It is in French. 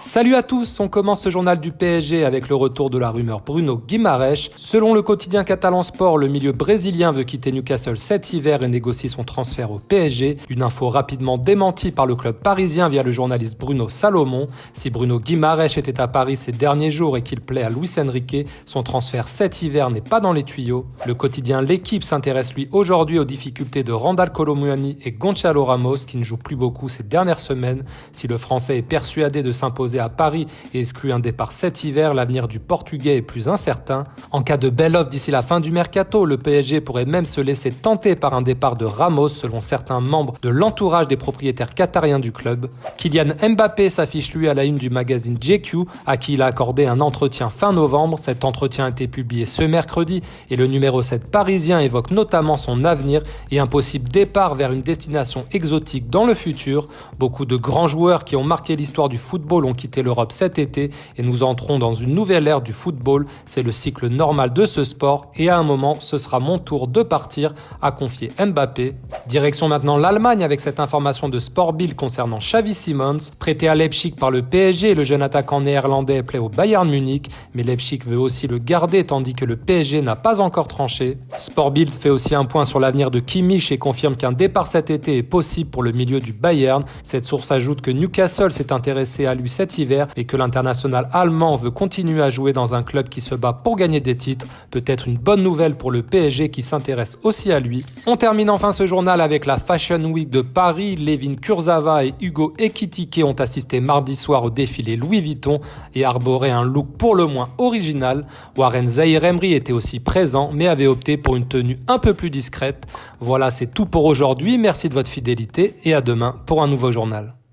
Salut à tous, on commence ce journal du PSG avec le retour de la rumeur Bruno Guimaraes. Selon le quotidien catalan Sport, le milieu brésilien veut quitter Newcastle cet hiver et négocie son transfert au PSG. Une info rapidement démentie par le club parisien via le journaliste Bruno Salomon. Si Bruno Guimaraes était à Paris ces derniers jours et qu'il plaît à Luis Enrique, son transfert cet hiver n'est pas dans les tuyaux. Le quotidien L'Équipe s'intéresse lui aujourd'hui aux difficultés de Randal Kolo Muani et Gonçalo Ramos qui ne jouent plus beaucoup ces dernières semaines. Si le Français est persuadé de s'imposer à Paris et exclut un départ cet hiver, l'avenir du Portugais est plus incertain. En cas de belle offre d'ici la fin du mercato, le PSG pourrait même se laisser tenter par un départ de Ramos selon certains membres de l'entourage des propriétaires qatariens du club. Kylian Mbappé s'affiche lui à la une du magazine GQ, à qui il a accordé un entretien fin novembre. Cet entretien a été publié ce mercredi et le numéro 7 parisien évoque notamment son avenir et un possible départ vers une destination exotique dans le futur. Beaucoup de grands joueurs qui ont marqué l'histoire du football ont quitté l'Europe cet été et nous entrons dans une nouvelle ère du football. C'est le cycle normal de ce sport et à un moment, ce sera mon tour de partir, a confié Mbappé. Direction maintenant l'Allemagne avec cette information de Sport Bild concernant Xavi Simons. Prêté à Leipzig par le PSG, le jeune attaquant néerlandais plaît au Bayern Munich, mais Leipzig veut aussi le garder tandis que le PSG n'a pas encore tranché. Sport Bild fait aussi un point sur l'avenir de Kimmich et confirme qu'un départ cet été est possible pour le milieu du Bayern. Cette source ajoute que Newcastle s'est intéressé à lui cet hiver et que l'international allemand veut continuer à jouer dans un club qui se bat pour gagner des titres. Peut-être une bonne nouvelle pour le PSG qui s'intéresse aussi à lui. On termine enfin ce journal avec la Fashion Week de Paris. Levin Kurzawa et Hugo Ekitike ont assisté mardi soir au défilé Louis Vuitton et arboré un look pour le moins original. Warren Zaïre-Emery était aussi présent mais avait opté pour une tenue un peu plus discrète. Voilà, c'est tout pour aujourd'hui. Merci de votre fidélité et à demain pour un nouveau journal.